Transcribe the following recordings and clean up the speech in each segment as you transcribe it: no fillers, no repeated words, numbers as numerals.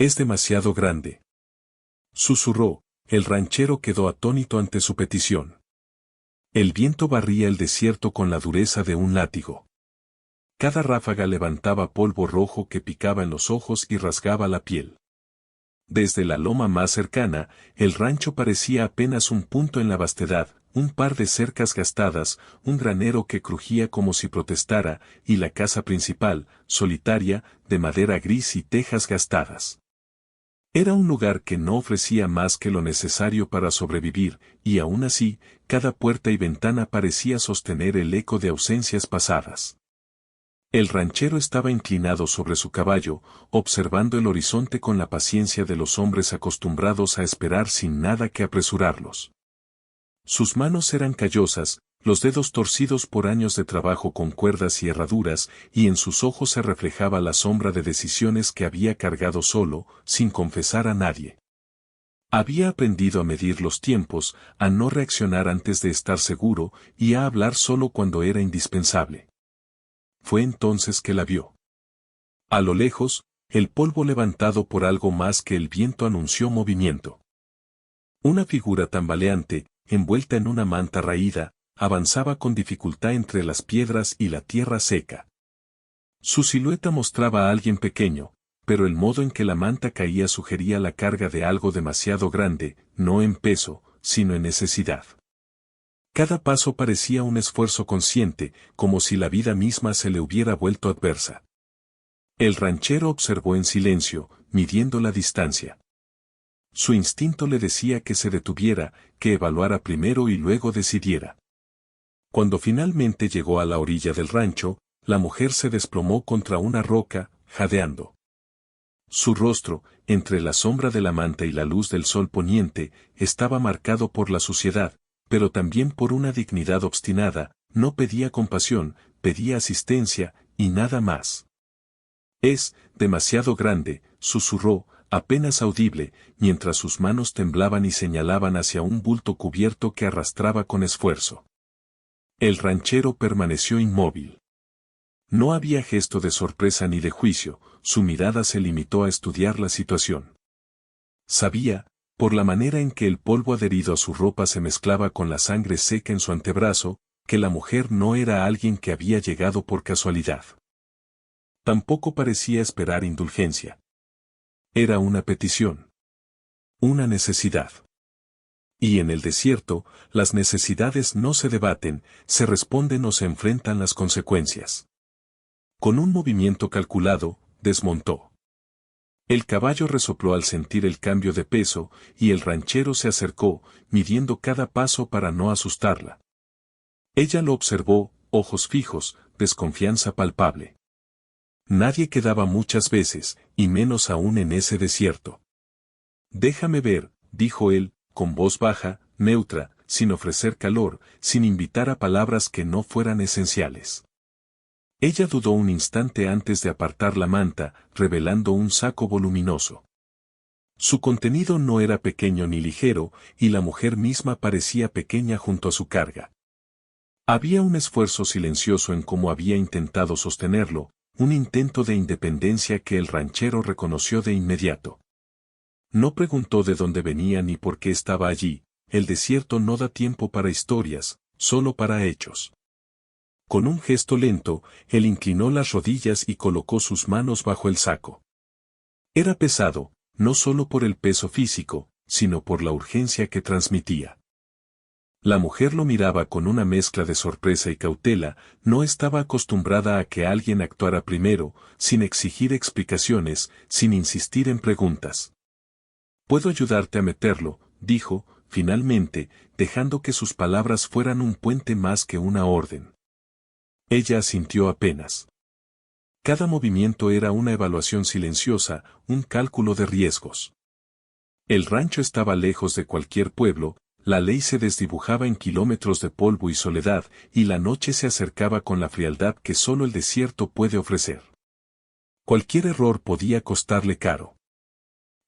Es demasiado grande. Susurró. El ranchero quedó atónito ante su petición. El viento barría el desierto con la dureza de un látigo. Cada ráfaga levantaba polvo rojo que picaba en los ojos y rasgaba la piel. Desde la loma más cercana, el rancho parecía apenas un punto en la vastedad, un par de cercas gastadas, un granero que crujía como si protestara, y la casa principal, solitaria, de madera gris y tejas gastadas. Era un lugar que no ofrecía más que lo necesario para sobrevivir, y aún así, cada puerta y ventana parecía sostener el eco de ausencias pasadas. El ranchero estaba inclinado sobre su caballo, observando el horizonte con la paciencia de los hombres acostumbrados a esperar sin nada que apresurarlos. Sus manos eran callosas, los dedos torcidos por años de trabajo con cuerdas y herraduras, y en sus ojos se reflejaba la sombra de decisiones que había cargado solo, sin confesar a nadie. Había aprendido a medir los tiempos, a no reaccionar antes de estar seguro, y a hablar solo cuando era indispensable. Fue entonces que la vio. A lo lejos, el polvo levantado por algo más que el viento anunció movimiento. Una figura tambaleante, envuelta en una manta raída, avanzaba con dificultad entre las piedras y la tierra seca. Su silueta mostraba a alguien pequeño, pero el modo en que la manta caía sugería la carga de algo demasiado grande, no en peso, sino en necesidad. Cada paso parecía un esfuerzo consciente, como si la vida misma se le hubiera vuelto adversa. El ranchero observó en silencio, midiendo la distancia. Su instinto le decía que se detuviera, que evaluara primero y luego decidiera. Cuando finalmente llegó a la orilla del rancho, la mujer se desplomó contra una roca, jadeando. Su rostro, entre la sombra de la manta y la luz del sol poniente, estaba marcado por la suciedad, pero también por una dignidad obstinada. No pedía compasión, pedía asistencia, y nada más. Es demasiado grande, susurró, apenas audible, mientras sus manos temblaban y señalaban hacia un bulto cubierto que arrastraba con esfuerzo. El ranchero permaneció inmóvil. No había gesto de sorpresa ni de juicio, su mirada se limitó a estudiar la situación. Sabía, por la manera en que el polvo adherido a su ropa se mezclaba con la sangre seca en su antebrazo, que la mujer no era alguien que había llegado por casualidad. Tampoco parecía esperar indulgencia. Era una petición. Una necesidad. Y en el desierto, las necesidades no se debaten, se responden o se enfrentan las consecuencias. Con un movimiento calculado, desmontó. El caballo resopló al sentir el cambio de peso, y el ranchero se acercó, midiendo cada paso para no asustarla. Ella lo observó, ojos fijos, desconfianza palpable. Nadie quedaba muchas veces, y menos aún en ese desierto. Déjame ver, dijo él, con voz baja, neutra, sin ofrecer calor, sin invitar a palabras que no fueran esenciales. Ella dudó un instante antes de apartar la manta, revelando un saco voluminoso. Su contenido no era pequeño ni ligero, y la mujer misma parecía pequeña junto a su carga. Había un esfuerzo silencioso en cómo había intentado sostenerlo, un intento de independencia que el ranchero reconoció de inmediato. No preguntó de dónde venía ni por qué estaba allí, el desierto no da tiempo para historias, solo para hechos. Con un gesto lento, él inclinó las rodillas y colocó sus manos bajo el saco. Era pesado, no solo por el peso físico, sino por la urgencia que transmitía. La mujer lo miraba con una mezcla de sorpresa y cautela, no estaba acostumbrada a que alguien actuara primero, sin exigir explicaciones, sin insistir en preguntas. «Puedo ayudarte a meterlo», dijo, finalmente, dejando que sus palabras fueran un puente más que una orden. Ella asintió apenas. Cada movimiento era una evaluación silenciosa, un cálculo de riesgos. El rancho estaba lejos de cualquier pueblo, la ley se desdibujaba en kilómetros de polvo y soledad, y la noche se acercaba con la frialdad que solo el desierto puede ofrecer. Cualquier error podía costarle caro.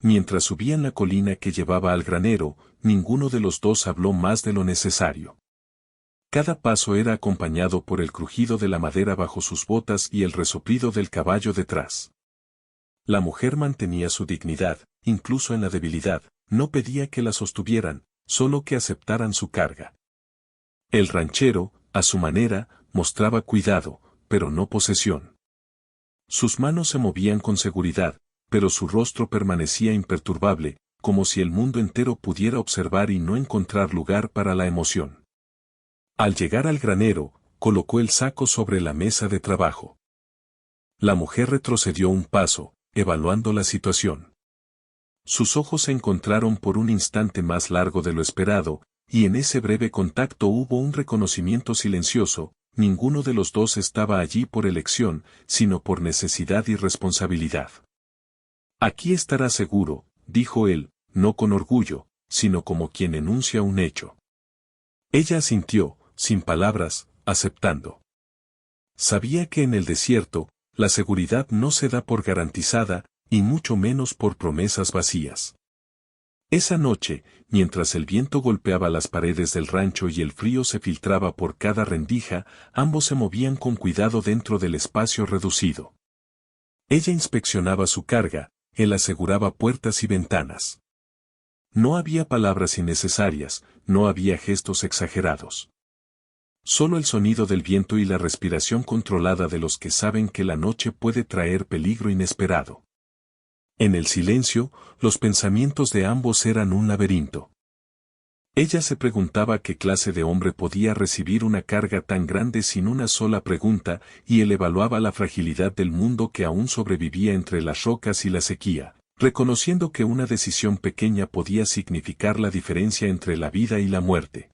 Mientras subían la colina que llevaba al granero, ninguno de los dos habló más de lo necesario. Cada paso era acompañado por el crujido de la madera bajo sus botas y el resoplido del caballo detrás. La mujer mantenía su dignidad, incluso en la debilidad, no pedía que la sostuvieran, solo que aceptaran su carga. El ranchero, a su manera, mostraba cuidado, pero no posesión. Sus manos se movían con seguridad, pero su rostro permanecía imperturbable, como si el mundo entero pudiera observar y no encontrar lugar para la emoción. Al llegar al granero, colocó el saco sobre la mesa de trabajo. La mujer retrocedió un paso, evaluando la situación. Sus ojos se encontraron por un instante más largo de lo esperado, y en ese breve contacto hubo un reconocimiento silencioso. Ninguno de los dos estaba allí por elección, sino por necesidad y responsabilidad. Aquí estará seguro, dijo él, no con orgullo, sino como quien enuncia un hecho. Ella asintió, sin palabras, aceptando. Sabía que en el desierto, la seguridad no se da por garantizada, y mucho menos por promesas vacías. Esa noche, mientras el viento golpeaba las paredes del rancho y el frío se filtraba por cada rendija, ambos se movían con cuidado dentro del espacio reducido. Ella inspeccionaba su carga, él aseguraba puertas y ventanas. No había palabras innecesarias, no había gestos exagerados. Solo el sonido del viento y la respiración controlada de los que saben que la noche puede traer peligro inesperado. En el silencio, los pensamientos de ambos eran un laberinto. Ella se preguntaba qué clase de hombre podía recibir una carga tan grande sin una sola pregunta, y él evaluaba la fragilidad del mundo que aún sobrevivía entre las rocas y la sequía, reconociendo que una decisión pequeña podía significar la diferencia entre la vida y la muerte.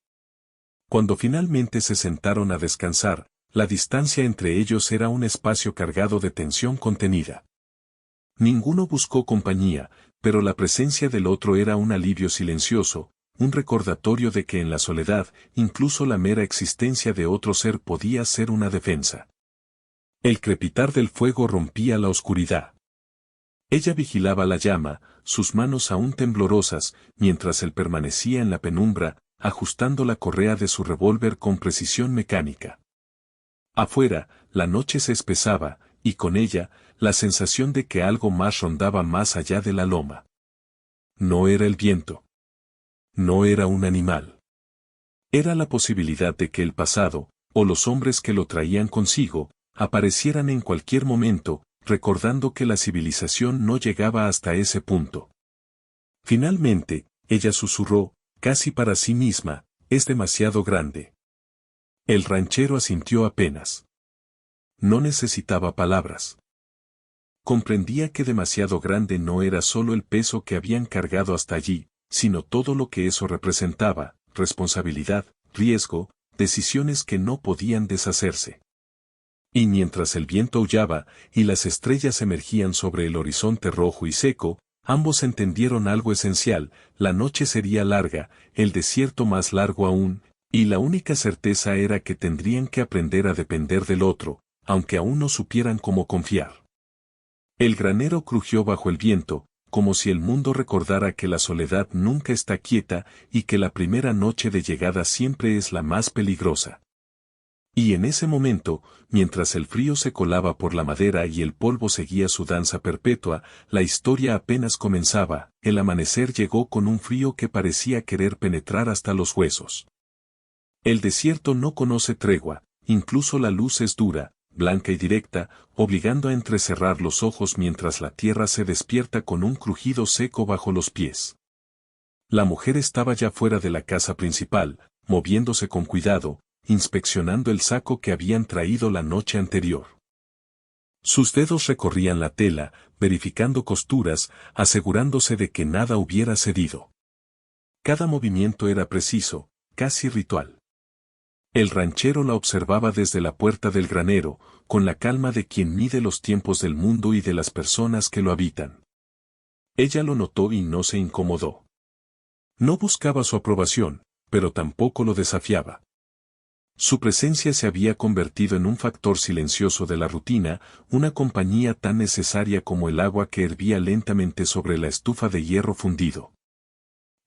Cuando finalmente se sentaron a descansar, la distancia entre ellos era un espacio cargado de tensión contenida. Ninguno buscó compañía, pero la presencia del otro era un alivio silencioso, un recordatorio de que en la soledad, incluso la mera existencia de otro ser podía ser una defensa. El crepitar del fuego rompía la oscuridad. Ella vigilaba la llama, sus manos aún temblorosas, mientras él permanecía en la penumbra, ajustando la correa de su revólver con precisión mecánica. Afuera, la noche se espesaba, y con ella, la sensación de que algo más rondaba más allá de la loma. No era el viento. No era un animal. Era la posibilidad de que el pasado, o los hombres que lo traían consigo, aparecieran en cualquier momento, recordando que la civilización no llegaba hasta ese punto. Finalmente, ella susurró, casi para sí misma, es demasiado grande. El ranchero asintió apenas. No necesitaba palabras. Comprendía que demasiado grande no era solo el peso que habían cargado hasta allí, sino todo lo que eso representaba, responsabilidad, riesgo, decisiones que no podían deshacerse. Y mientras el viento aullaba y las estrellas emergían sobre el horizonte rojo y seco, ambos entendieron algo esencial: la noche sería larga, el desierto más largo aún, y la única certeza era que tendrían que aprender a depender del otro, aunque aún no supieran cómo confiar. El granero crujió bajo el viento, como si el mundo recordara que la soledad nunca está quieta y que la primera noche de llegada siempre es la más peligrosa. Y en ese momento, mientras el frío se colaba por la madera y el polvo seguía su danza perpetua, la historia apenas comenzaba. El amanecer llegó con un frío que parecía querer penetrar hasta los huesos. El desierto no conoce tregua, incluso la luz es dura, blanca y directa, obligando a entrecerrar los ojos mientras la tierra se despierta con un crujido seco bajo los pies. La mujer estaba ya fuera de la casa principal, moviéndose con cuidado, inspeccionando el saco que habían traído la noche anterior. Sus dedos recorrían la tela, verificando costuras, asegurándose de que nada hubiera cedido. Cada movimiento era preciso, casi ritual. El ranchero la observaba desde la puerta del granero, con la calma de quien mide los tiempos del mundo y de las personas que lo habitan. Ella lo notó y no se incomodó. No buscaba su aprobación, pero tampoco lo desafiaba. Su presencia se había convertido en un factor silencioso de la rutina, una compañía tan necesaria como el agua que hervía lentamente sobre la estufa de hierro fundido.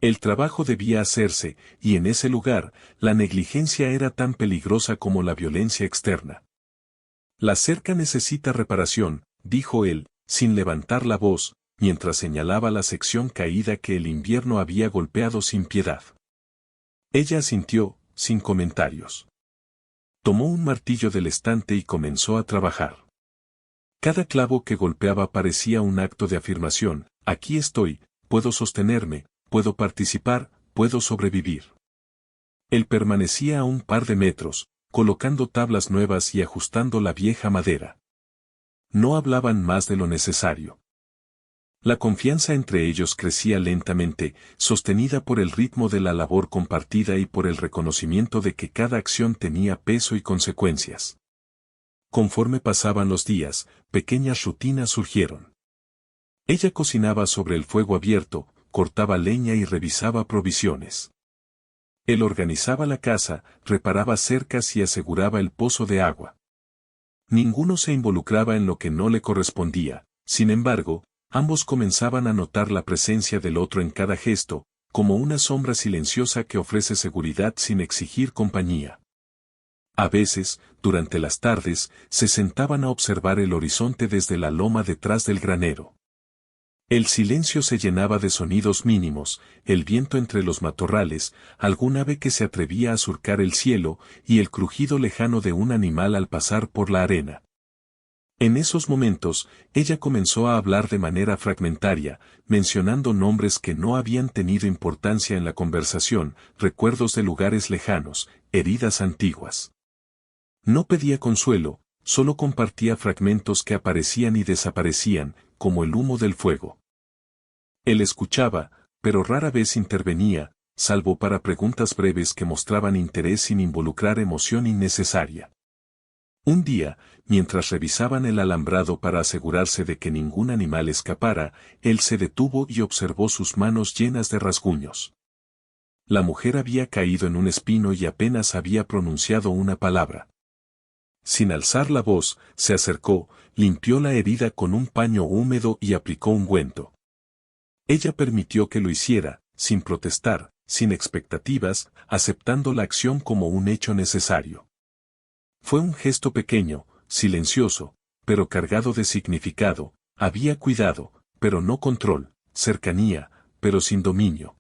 El trabajo debía hacerse, y en ese lugar, la negligencia era tan peligrosa como la violencia externa. La cerca necesita reparación, dijo él, sin levantar la voz, mientras señalaba la sección caída que el invierno había golpeado sin piedad. Ella asintió, sin comentarios. Tomó un martillo del estante y comenzó a trabajar. Cada clavo que golpeaba parecía un acto de afirmación: aquí estoy, puedo sostenerme, puedo participar, puedo sobrevivir. Él permanecía a un par de metros, colocando tablas nuevas y ajustando la vieja madera. No hablaban más de lo necesario. La confianza entre ellos crecía lentamente, sostenida por el ritmo de la labor compartida y por el reconocimiento de que cada acción tenía peso y consecuencias. Conforme pasaban los días, pequeñas rutinas surgieron. Ella cocinaba sobre el fuego abierto, cortaba leña y revisaba provisiones. Él organizaba la casa, reparaba cercas y aseguraba el pozo de agua. Ninguno se involucraba en lo que no le correspondía, sin embargo, ambos comenzaban a notar la presencia del otro en cada gesto, como una sombra silenciosa que ofrece seguridad sin exigir compañía. A veces, durante las tardes, se sentaban a observar el horizonte desde la loma detrás del granero. El silencio se llenaba de sonidos mínimos, el viento entre los matorrales, algún ave que se atrevía a surcar el cielo y el crujido lejano de un animal al pasar por la arena. En esos momentos, ella comenzó a hablar de manera fragmentaria, mencionando nombres que no habían tenido importancia en la conversación, recuerdos de lugares lejanos, heridas antiguas. No pedía consuelo, solo compartía fragmentos que aparecían y desaparecían, como el humo del fuego. Él escuchaba, pero rara vez intervenía, salvo para preguntas breves que mostraban interés sin involucrar emoción innecesaria. Un día, mientras revisaban el alambrado para asegurarse de que ningún animal escapara, él se detuvo y observó sus manos llenas de rasguños. La mujer había caído en un espino y apenas había pronunciado una palabra. Sin alzar la voz, se acercó, limpió la herida con un paño húmedo y aplicó ungüento. Ella permitió que lo hiciera, sin protestar, sin expectativas, aceptando la acción como un hecho necesario. Fue un gesto pequeño, silencioso, pero cargado de significado. Había cuidado, pero no control, cercanía, pero sin dominio.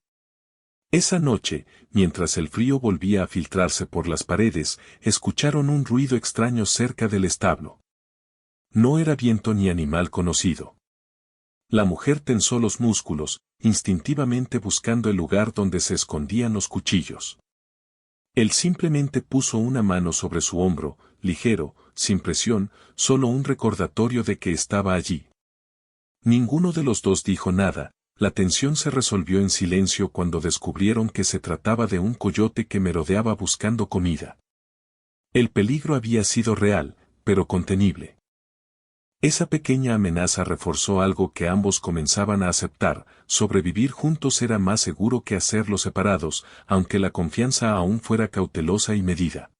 Esa noche, mientras el frío volvía a filtrarse por las paredes, escucharon un ruido extraño cerca del establo. No era viento ni animal conocido. La mujer tensó los músculos, instintivamente buscando el lugar donde se escondían los cuchillos. Él simplemente puso una mano sobre su hombro, ligero, sin presión, solo un recordatorio de que estaba allí. Ninguno de los dos dijo nada. La tensión se resolvió en silencio cuando descubrieron que se trataba de un coyote que merodeaba buscando comida. El peligro había sido real, pero contenible. Esa pequeña amenaza reforzó algo que ambos comenzaban a aceptar: sobrevivir juntos era más seguro que hacerlo separados, aunque la confianza aún fuera cautelosa y medida.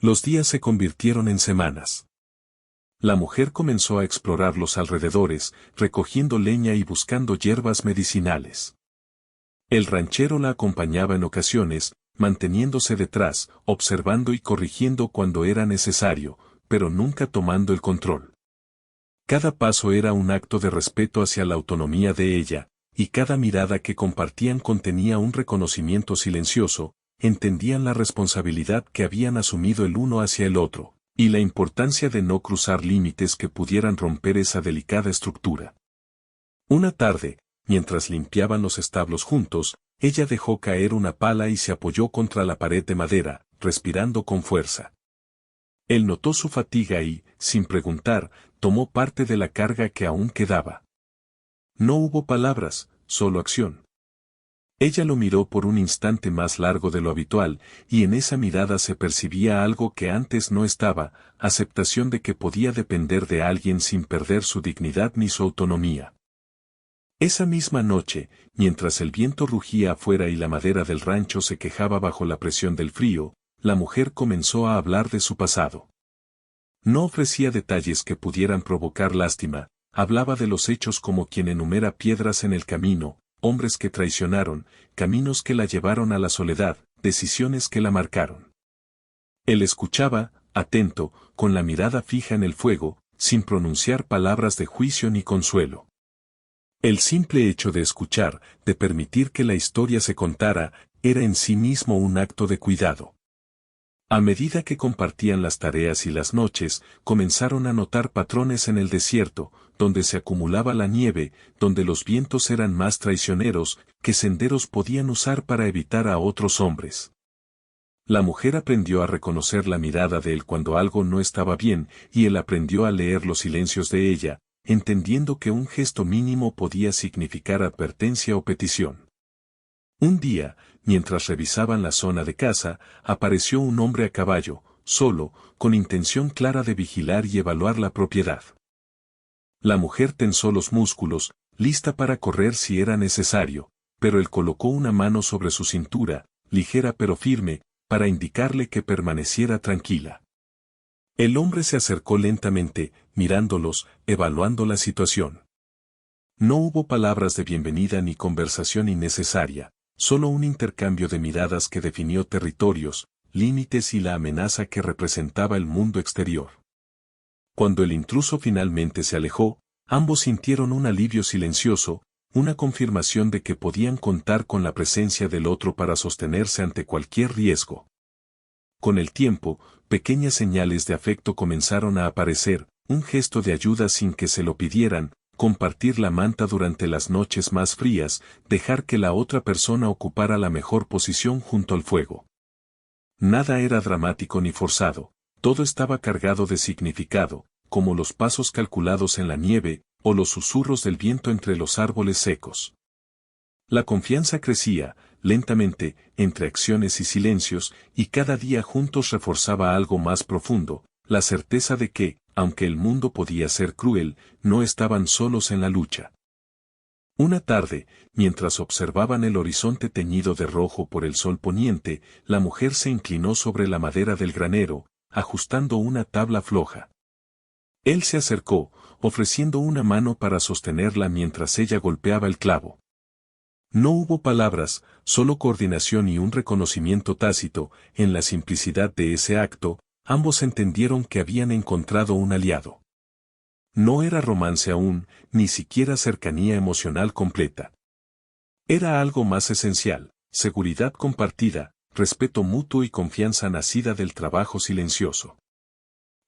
Los días se convirtieron en semanas. La mujer comenzó a explorar los alrededores, recogiendo leña y buscando hierbas medicinales. El ranchero la acompañaba en ocasiones, manteniéndose detrás, observando y corrigiendo cuando era necesario, pero nunca tomando el control. Cada paso era un acto de respeto hacia la autonomía de ella, y cada mirada que compartían contenía un reconocimiento silencioso. Entendían la responsabilidad que habían asumido el uno hacia el otro, y la importancia de no cruzar límites que pudieran romper esa delicada estructura. Una tarde, mientras limpiaban los establos juntos, ella dejó caer una pala y se apoyó contra la pared de madera, respirando con fuerza. Él notó su fatiga y, sin preguntar, tomó parte de la carga que aún quedaba. No hubo palabras, solo acción. Ella lo miró por un instante más largo de lo habitual, y en esa mirada se percibía algo que antes no estaba: aceptación de que podía depender de alguien sin perder su dignidad ni su autonomía. Esa misma noche, mientras el viento rugía afuera y la madera del rancho se quejaba bajo la presión del frío, la mujer comenzó a hablar de su pasado. No ofrecía detalles que pudieran provocar lástima, hablaba de los hechos como quien enumera piedras en el camino: hombres que traicionaron, caminos que la llevaron a la soledad, decisiones que la marcaron. Él escuchaba, atento, con la mirada fija en el fuego, sin pronunciar palabras de juicio ni consuelo. El simple hecho de escuchar, de permitir que la historia se contara, era en sí mismo un acto de cuidado. A medida que compartían las tareas y las noches, comenzaron a notar patrones en el desierto, donde se acumulaba la nieve, donde los vientos eran más traicioneros, que senderos podían usar para evitar a otros hombres. La mujer aprendió a reconocer la mirada de él cuando algo no estaba bien, y él aprendió a leer los silencios de ella, entendiendo que un gesto mínimo podía significar advertencia o petición. Un día, mientras revisaban la zona de caza, apareció un hombre a caballo, solo, con intención clara de vigilar y evaluar la propiedad. La mujer tensó los músculos, lista para correr si era necesario, pero él colocó una mano sobre su cintura, ligera pero firme, para indicarle que permaneciera tranquila. El hombre se acercó lentamente, mirándolos, evaluando la situación. No hubo palabras de bienvenida ni conversación innecesaria, solo un intercambio de miradas que definió territorios, límites y la amenaza que representaba el mundo exterior. Cuando el intruso finalmente se alejó, ambos sintieron un alivio silencioso, una confirmación de que podían contar con la presencia del otro para sostenerse ante cualquier riesgo. Con el tiempo, pequeñas señales de afecto comenzaron a aparecer, un gesto de ayuda sin que se lo pidieran, compartir la manta durante las noches más frías, dejar que la otra persona ocupara la mejor posición junto al fuego. Nada era dramático ni forzado, todo estaba cargado de significado, como los pasos calculados en la nieve, o los susurros del viento entre los árboles secos. La confianza crecía, lentamente, entre acciones y silencios, y cada día juntos reforzaba algo más profundo, la certeza de que, aunque el mundo podía ser cruel, no estaban solos en la lucha. Una tarde, mientras observaban el horizonte teñido de rojo por el sol poniente, la mujer se inclinó sobre la madera del granero, ajustando una tabla floja. Él se acercó, ofreciendo una mano para sostenerla mientras ella golpeaba el clavo. No hubo palabras, solo coordinación y un reconocimiento tácito. En la simplicidad de ese acto, ambos entendieron que habían encontrado un aliado. No era romance aún, ni siquiera cercanía emocional completa. Era algo más esencial, seguridad compartida, respeto mutuo y confianza nacida del trabajo silencioso.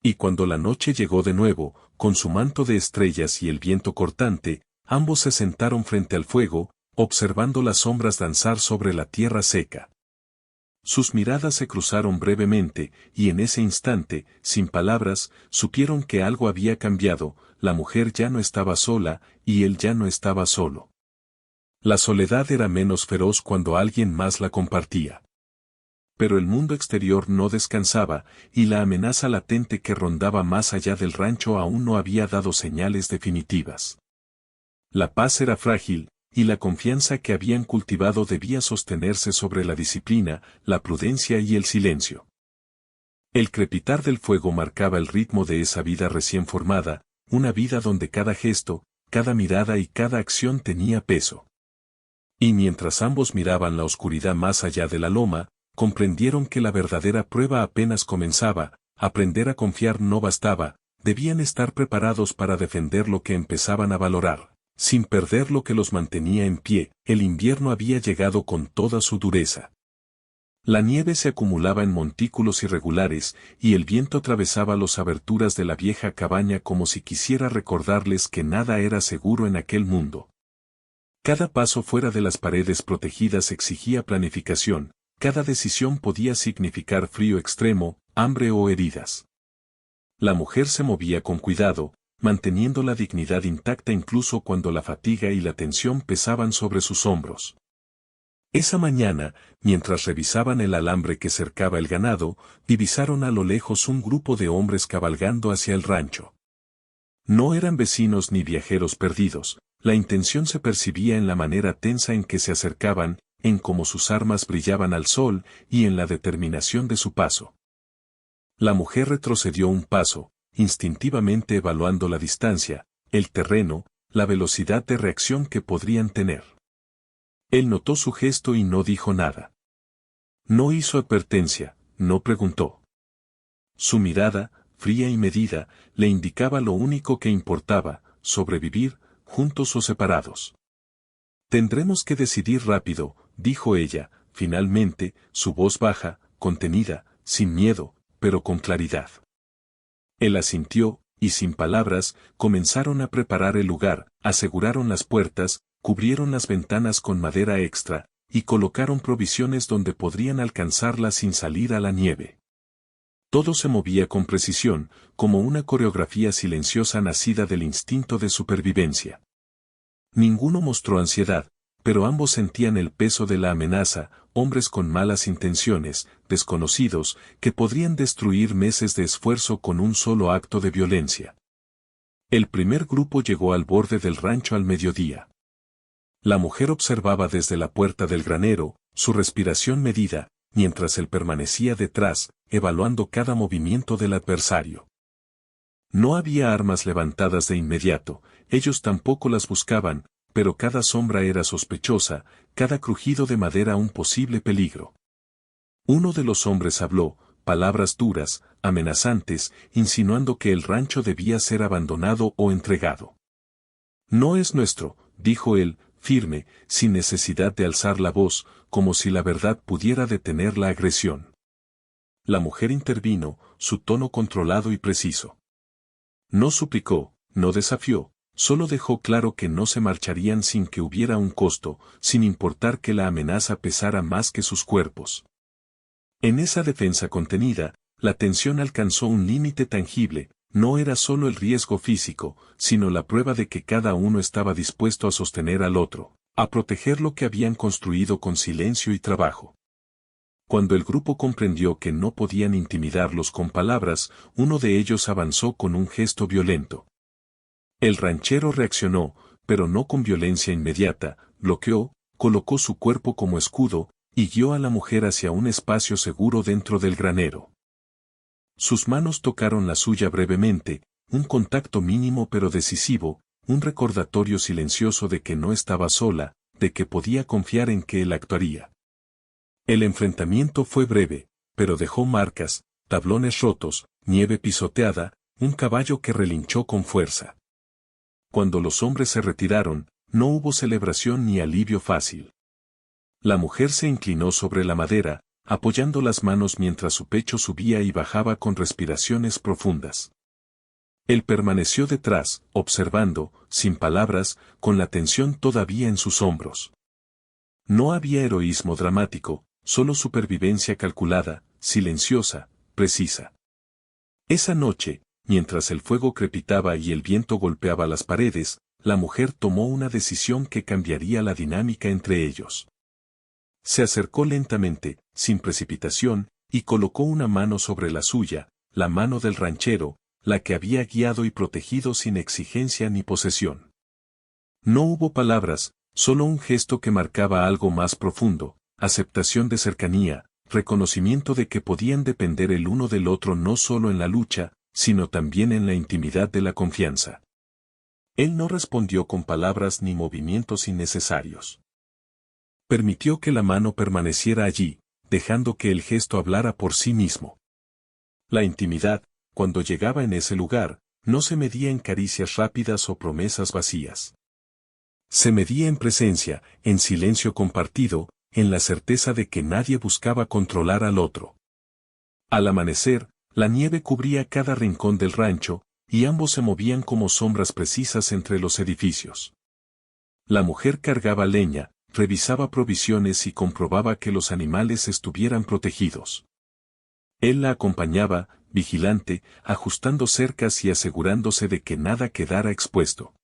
Y cuando la noche llegó de nuevo, con su manto de estrellas y el viento cortante, ambos se sentaron frente al fuego, observando las sombras danzar sobre la tierra seca. Sus miradas se cruzaron brevemente, y en ese instante, sin palabras, supieron que algo había cambiado, la mujer ya no estaba sola, y él ya no estaba solo. La soledad era menos feroz cuando alguien más la compartía. Pero el mundo exterior no descansaba, y la amenaza latente que rondaba más allá del rancho aún no había dado señales definitivas. La paz era frágil, y la confianza que habían cultivado debía sostenerse sobre la disciplina, la prudencia y el silencio. El crepitar del fuego marcaba el ritmo de esa vida recién formada, una vida donde cada gesto, cada mirada y cada acción tenía peso. Y mientras ambos miraban la oscuridad más allá de la loma, comprendieron que la verdadera prueba apenas comenzaba, aprender a confiar no bastaba, debían estar preparados para defender lo que empezaban a valorar, sin perder lo que los mantenía en pie. El invierno había llegado con toda su dureza. La nieve se acumulaba en montículos irregulares, y el viento atravesaba las aberturas de la vieja cabaña como si quisiera recordarles que nada era seguro en aquel mundo. Cada paso fuera de las paredes protegidas exigía planificación. Cada decisión podía significar frío extremo, hambre o heridas. La mujer se movía con cuidado, manteniendo la dignidad intacta incluso cuando la fatiga y la tensión pesaban sobre sus hombros. Esa mañana, mientras revisaban el alambre que cercaba el ganado, divisaron a lo lejos un grupo de hombres cabalgando hacia el rancho. No eran vecinos ni viajeros perdidos, la intención se percibía en la manera tensa en que se acercaban, en cómo sus armas brillaban al sol, y en la determinación de su paso. La mujer retrocedió un paso, instintivamente evaluando la distancia, el terreno, la velocidad de reacción que podrían tener. Él notó su gesto y no dijo nada. No hizo advertencia, no preguntó. Su mirada, fría y medida, le indicaba lo único que importaba, sobrevivir, juntos o separados. Tendremos que decidir rápido, dijo ella, finalmente, su voz baja, contenida, sin miedo, pero con claridad. Él asintió, y sin palabras, comenzaron a preparar el lugar, aseguraron las puertas, cubrieron las ventanas con madera extra, y colocaron provisiones donde podrían alcanzarlas sin salir a la nieve. Todo se movía con precisión, como una coreografía silenciosa nacida del instinto de supervivencia. Ninguno mostró ansiedad, pero ambos sentían el peso de la amenaza, hombres con malas intenciones, desconocidos, que podrían destruir meses de esfuerzo con un solo acto de violencia. El primer grupo llegó al borde del rancho al mediodía. La mujer observaba desde la puerta del granero, su respiración medida, mientras él permanecía detrás, evaluando cada movimiento del adversario. No había armas levantadas de inmediato, ellos tampoco las buscaban, pero cada sombra era sospechosa, cada crujido de madera un posible peligro. Uno de los hombres habló, palabras duras, amenazantes, insinuando que el rancho debía ser abandonado o entregado. No es nuestro, dijo él, firme, sin necesidad de alzar la voz, como si la verdad pudiera detener la agresión. La mujer intervino, su tono controlado y preciso. No suplicó, no desafió, solo dejó claro que no se marcharían sin que hubiera un costo, sin importar que la amenaza pesara más que sus cuerpos. En esa defensa contenida, la tensión alcanzó un límite tangible, no era solo el riesgo físico, sino la prueba de que cada uno estaba dispuesto a sostener al otro, a proteger lo que habían construido con silencio y trabajo. Cuando el grupo comprendió que no podían intimidarlos con palabras, uno de ellos avanzó con un gesto violento. El ranchero reaccionó, pero no con violencia inmediata, bloqueó, colocó su cuerpo como escudo, y guió a la mujer hacia un espacio seguro dentro del granero. Sus manos tocaron la suya brevemente, un contacto mínimo pero decisivo, un recordatorio silencioso de que no estaba sola, de que podía confiar en que él actuaría. El enfrentamiento fue breve, pero dejó marcas, tablones rotos, nieve pisoteada, un caballo que relinchó con fuerza. Cuando los hombres se retiraron, no hubo celebración ni alivio fácil. La mujer se inclinó sobre la madera, apoyando las manos mientras su pecho subía y bajaba con respiraciones profundas. Él permaneció detrás, observando, sin palabras, con la tensión todavía en sus hombros. No había heroísmo dramático, solo supervivencia calculada, silenciosa, precisa. Esa noche, mientras el fuego crepitaba y el viento golpeaba las paredes, la mujer tomó una decisión que cambiaría la dinámica entre ellos. Se acercó lentamente, sin precipitación, y colocó una mano sobre la suya, la mano del ranchero, la que había guiado y protegido sin exigencia ni posesión. No hubo palabras, solo un gesto que marcaba algo más profundo, aceptación de cercanía, reconocimiento de que podían depender el uno del otro no solo en la lucha, sino también en la intimidad de la confianza. Él no respondió con palabras ni movimientos innecesarios. Permitió que la mano permaneciera allí, dejando que el gesto hablara por sí mismo. La intimidad, cuando llegaba en ese lugar, no se medía en caricias rápidas o promesas vacías. Se medía en presencia, en silencio compartido, en la certeza de que nadie buscaba controlar al otro. Al amanecer, la nieve cubría cada rincón del rancho, y ambos se movían como sombras precisas entre los edificios. La mujer cargaba leña, revisaba provisiones y comprobaba que los animales estuvieran protegidos. Él la acompañaba, vigilante, ajustando cercas y asegurándose de que nada quedara expuesto.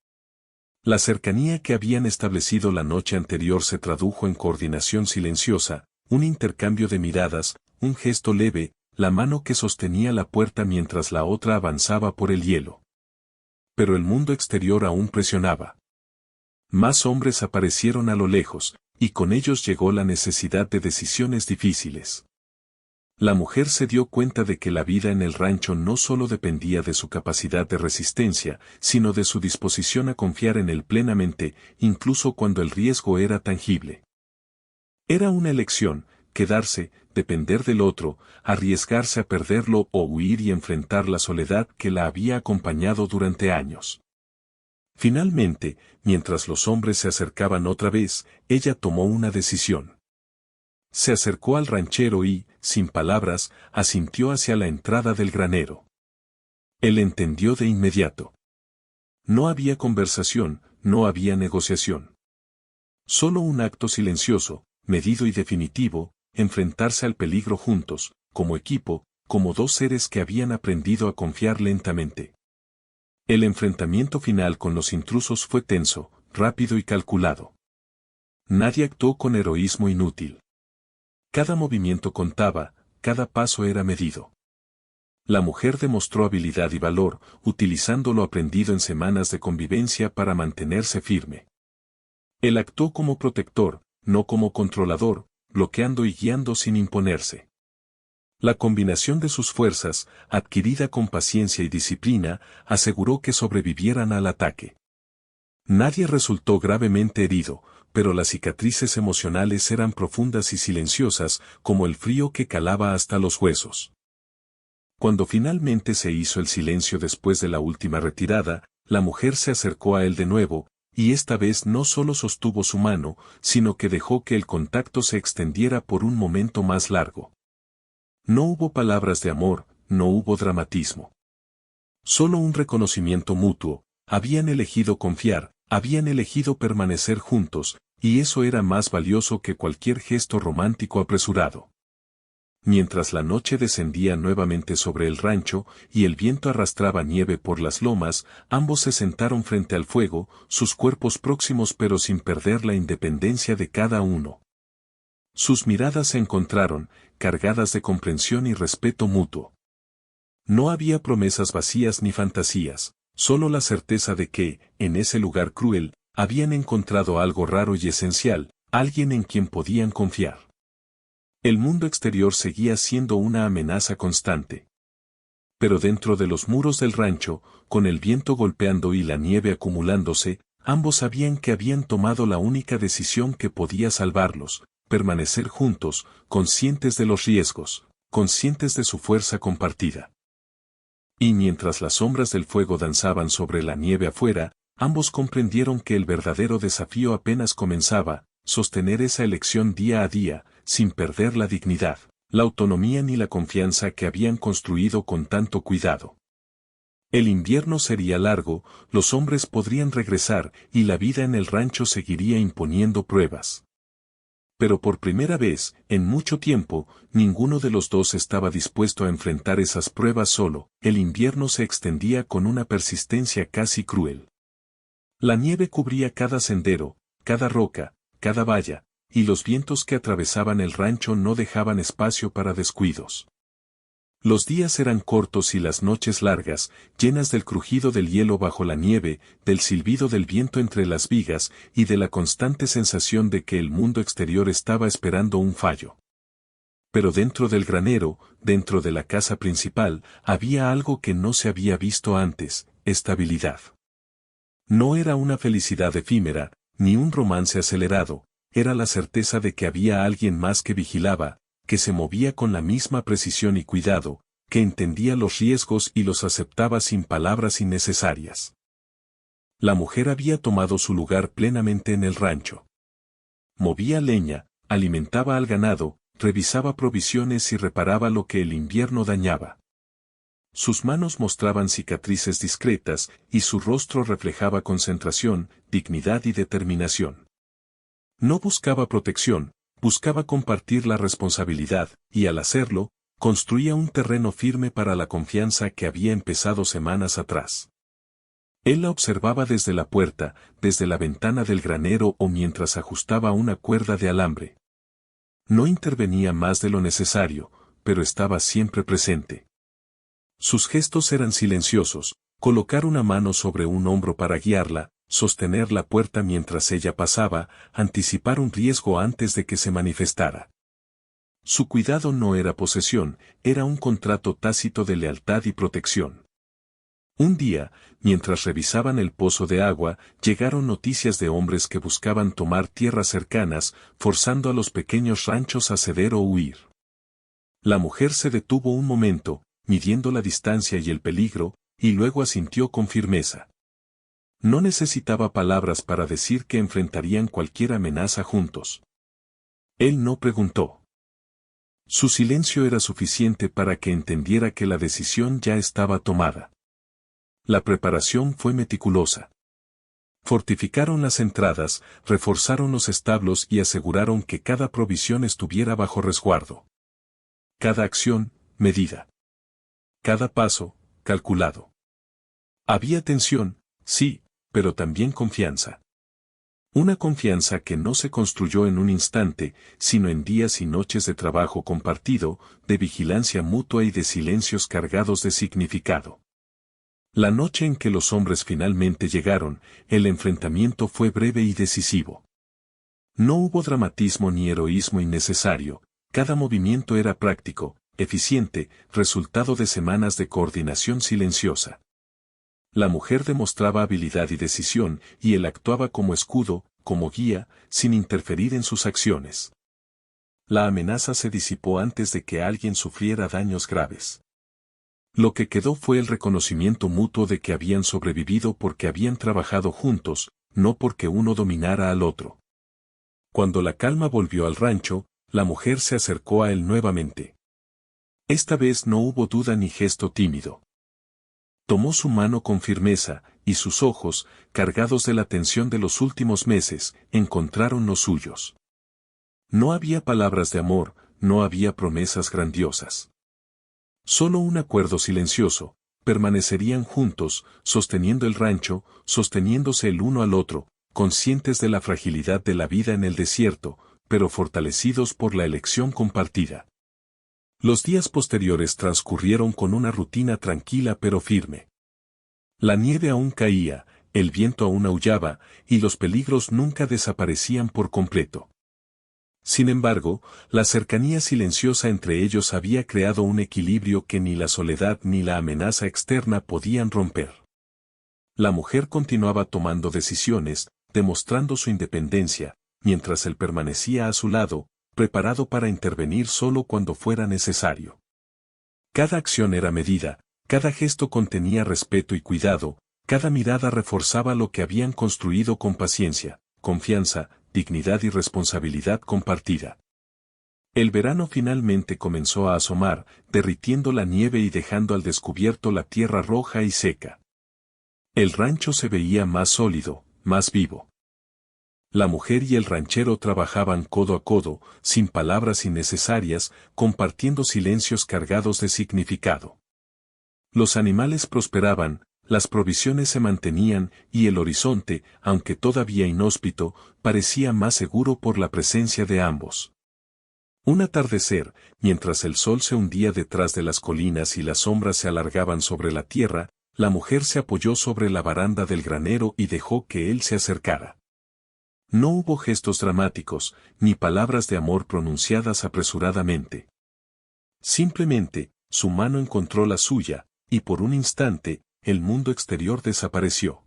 La cercanía que habían establecido la noche anterior se tradujo en coordinación silenciosa, un intercambio de miradas, un gesto leve, la mano que sostenía la puerta mientras la otra avanzaba por el hielo. Pero el mundo exterior aún presionaba. Más hombres aparecieron a lo lejos, y con ellos llegó la necesidad de decisiones difíciles. La mujer se dio cuenta de que la vida en el rancho no solo dependía de su capacidad de resistencia, sino de su disposición a confiar en él plenamente, incluso cuando el riesgo era tangible. Era una elección, quedarse, depender del otro, arriesgarse a perderlo o huir y enfrentar la soledad que la había acompañado durante años. Finalmente, mientras los hombres se acercaban otra vez, ella tomó una decisión. Se acercó al ranchero y, sin palabras, asintió hacia la entrada del granero. Él entendió de inmediato. No había conversación, no había negociación. Solo un acto silencioso, medido y definitivo, enfrentarse al peligro juntos, como equipo, como dos seres que habían aprendido a confiar lentamente. El enfrentamiento final con los intrusos fue tenso, rápido y calculado. Nadie actuó con heroísmo inútil. Cada movimiento contaba, cada paso era medido. La mujer demostró habilidad y valor, utilizando lo aprendido en semanas de convivencia para mantenerse firme. Él actuó como protector, no como controlador, bloqueando y guiando sin imponerse. La combinación de sus fuerzas, adquirida con paciencia y disciplina, aseguró que sobrevivieran al ataque. Nadie resultó gravemente herido, pero las cicatrices emocionales eran profundas y silenciosas, como el frío que calaba hasta los huesos. Cuando finalmente se hizo el silencio después de la última retirada, la mujer se acercó a él de nuevo, y esta vez no solo sostuvo su mano, sino que dejó que el contacto se extendiera por un momento más largo. No hubo palabras de amor, no hubo dramatismo. Solo un reconocimiento mutuo, habían elegido confiar, habían elegido permanecer juntos, y eso era más valioso que cualquier gesto romántico apresurado. Mientras la noche descendía nuevamente sobre el rancho y el viento arrastraba nieve por las lomas, ambos se sentaron frente al fuego, sus cuerpos próximos pero sin perder la independencia de cada uno. Sus miradas se encontraron, cargadas de comprensión y respeto mutuo. No había promesas vacías ni fantasías, solo la certeza de que, en ese lugar cruel, habían encontrado algo raro y esencial, alguien en quien podían confiar. El mundo exterior seguía siendo una amenaza constante. Pero dentro de los muros del rancho, con el viento golpeando y la nieve acumulándose, ambos sabían que habían tomado la única decisión que podía salvarlos, permanecer juntos, conscientes de los riesgos, conscientes de su fuerza compartida. Y mientras las sombras del fuego danzaban sobre la nieve afuera, ambos comprendieron que el verdadero desafío apenas comenzaba, sostener esa elección día a día, sin perder la dignidad, la autonomía ni la confianza que habían construido con tanto cuidado. El invierno sería largo, los hombres podrían regresar y la vida en el rancho seguiría imponiendo pruebas. Pero por primera vez, en mucho tiempo, ninguno de los dos estaba dispuesto a enfrentar esas pruebas solo, el invierno se extendía con una persistencia casi cruel. La nieve cubría cada sendero, cada roca, cada valla, y los vientos que atravesaban el rancho no dejaban espacio para descuidos. Los días eran cortos y las noches largas, llenas del crujido del hielo bajo la nieve, del silbido del viento entre las vigas y de la constante sensación de que el mundo exterior estaba esperando un fallo. Pero dentro del granero, dentro de la casa principal, había algo que no se había visto antes, estabilidad. No era una felicidad efímera, ni un romance acelerado, era la certeza de que había alguien más que vigilaba, que se movía con la misma precisión y cuidado, que entendía los riesgos y los aceptaba sin palabras innecesarias. La mujer había tomado su lugar plenamente en el rancho. Movía leña, alimentaba al ganado, revisaba provisiones y reparaba lo que el invierno dañaba. Sus manos mostraban cicatrices discretas y su rostro reflejaba concentración, dignidad y determinación. No buscaba protección, buscaba compartir la responsabilidad, y al hacerlo, construía un terreno firme para la confianza que había empezado semanas atrás. Él la observaba desde la puerta, desde la ventana del granero o mientras ajustaba una cuerda de alambre. No intervenía más de lo necesario, pero estaba siempre presente. Sus gestos eran silenciosos, colocar una mano sobre un hombro para guiarla, sostener la puerta mientras ella pasaba, anticipar un riesgo antes de que se manifestara. Su cuidado no era posesión, era un contrato tácito de lealtad y protección. Un día, mientras revisaban el pozo de agua, llegaron noticias de hombres que buscaban tomar tierras cercanas, forzando a los pequeños ranchos a ceder o huir. La mujer se detuvo un momento, midiendo la distancia y el peligro, y luego asintió con firmeza. No necesitaba palabras para decir que enfrentarían cualquier amenaza juntos. Él no preguntó. Su silencio era suficiente para que entendiera que la decisión ya estaba tomada. La preparación fue meticulosa. Fortificaron las entradas, reforzaron los establos y aseguraron que cada provisión estuviera bajo resguardo. Cada acción, medida. Cada paso, calculado. Había tensión, sí, pero también confianza. Una confianza que no se construyó en un instante, sino en días y noches de trabajo compartido, de vigilancia mutua y de silencios cargados de significado. La noche en que los hombres finalmente llegaron, el enfrentamiento fue breve y decisivo. No hubo dramatismo ni heroísmo innecesario, cada movimiento era práctico, eficiente, resultado de semanas de coordinación silenciosa. La mujer demostraba habilidad y decisión, y él actuaba como escudo, como guía, sin interferir en sus acciones. La amenaza se disipó antes de que alguien sufriera daños graves. Lo que quedó fue el reconocimiento mutuo de que habían sobrevivido porque habían trabajado juntos, no porque uno dominara al otro. Cuando la calma volvió al rancho, la mujer se acercó a él nuevamente. Esta vez no hubo duda ni gesto tímido. Tomó su mano con firmeza, y sus ojos, cargados de la tensión de los últimos meses, encontraron los suyos. No había palabras de amor, no había promesas grandiosas. Solo un acuerdo silencioso, permanecerían juntos, sosteniendo el rancho, sosteniéndose el uno al otro, conscientes de la fragilidad de la vida en el desierto, pero fortalecidos por la elección compartida. Los días posteriores transcurrieron con una rutina tranquila pero firme. La nieve aún caía, el viento aún aullaba, y los peligros nunca desaparecían por completo. Sin embargo, la cercanía silenciosa entre ellos había creado un equilibrio que ni la soledad ni la amenaza externa podían romper. La mujer continuaba tomando decisiones, demostrando su independencia, mientras él permanecía a su lado, preparado para intervenir solo cuando fuera necesario. Cada acción era medida, cada gesto contenía respeto y cuidado, cada mirada reforzaba lo que habían construido con paciencia, confianza, dignidad y responsabilidad compartida. El verano finalmente comenzó a asomar, derritiendo la nieve y dejando al descubierto la tierra roja y seca. El rancho se veía más sólido, más vivo. La mujer y el ranchero trabajaban codo a codo, sin palabras innecesarias, compartiendo silencios cargados de significado. Los animales prosperaban, las provisiones se mantenían y el horizonte, aunque todavía inhóspito, parecía más seguro por la presencia de ambos. Un atardecer, mientras el sol se hundía detrás de las colinas y las sombras se alargaban sobre la tierra, la mujer se apoyó sobre la baranda del granero y dejó que él se acercara. No hubo gestos dramáticos, ni palabras de amor pronunciadas apresuradamente. Simplemente, su mano encontró la suya, y por un instante, el mundo exterior desapareció.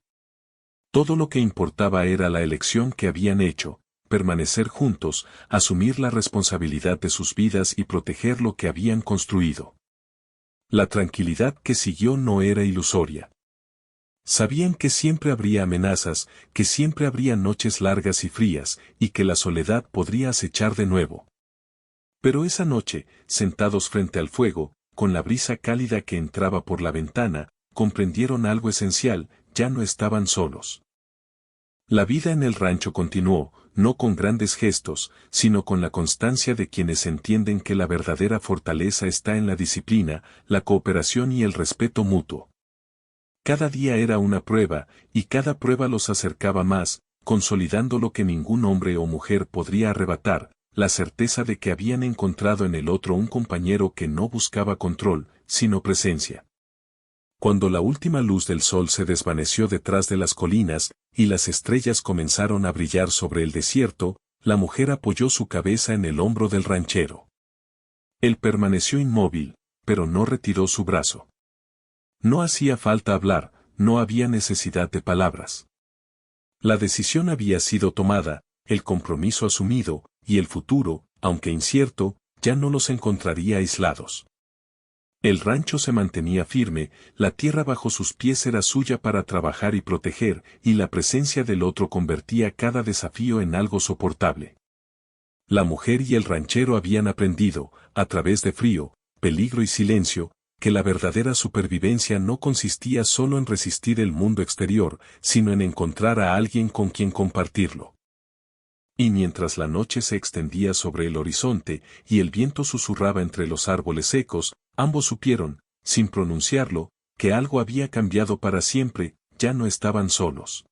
Todo lo que importaba era la elección que habían hecho, permanecer juntos, asumir la responsabilidad de sus vidas y proteger lo que habían construido. La tranquilidad que siguió no era ilusoria. Sabían que siempre habría amenazas, que siempre habría noches largas y frías, y que la soledad podría acechar de nuevo. Pero esa noche, sentados frente al fuego, con la brisa cálida que entraba por la ventana, comprendieron algo esencial, ya no estaban solos. La vida en el rancho continuó, no con grandes gestos, sino con la constancia de quienes entienden que la verdadera fortaleza está en la disciplina, la cooperación y el respeto mutuo. Cada día era una prueba, y cada prueba los acercaba más, consolidando lo que ningún hombre o mujer podría arrebatar, la certeza de que habían encontrado en el otro un compañero que no buscaba control, sino presencia. Cuando la última luz del sol se desvaneció detrás de las colinas, y las estrellas comenzaron a brillar sobre el desierto, la mujer apoyó su cabeza en el hombro del ranchero. Él permaneció inmóvil, pero no retiró su brazo. No hacía falta hablar, no había necesidad de palabras. La decisión había sido tomada, el compromiso asumido, y el futuro, aunque incierto, ya no los encontraría aislados. El rancho se mantenía firme, la tierra bajo sus pies era suya para trabajar y proteger, y la presencia del otro convertía cada desafío en algo soportable. La mujer y el ranchero habían aprendido, a través de frío, peligro y silencio, que la verdadera supervivencia no consistía solo en resistir el mundo exterior, sino en encontrar a alguien con quien compartirlo. Y mientras la noche se extendía sobre el horizonte y el viento susurraba entre los árboles secos, ambos supieron, sin pronunciarlo, que algo había cambiado para siempre, ya no estaban solos.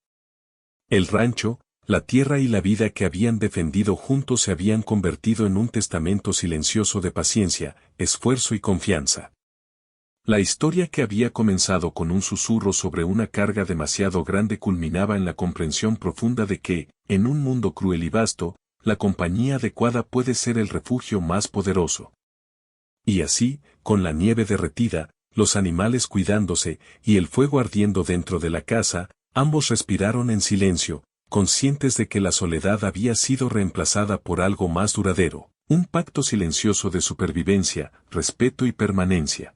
El rancho, la tierra y la vida que habían defendido juntos se habían convertido en un testamento silencioso de paciencia, esfuerzo y confianza. La historia que había comenzado con un susurro sobre una carga demasiado grande culminaba en la comprensión profunda de que, en un mundo cruel y vasto, la compañía adecuada puede ser el refugio más poderoso. Y así, con la nieve derretida, los animales cuidándose y el fuego ardiendo dentro de la casa, ambos respiraron en silencio, conscientes de que la soledad había sido reemplazada por algo más duradero, un pacto silencioso de supervivencia, respeto y permanencia.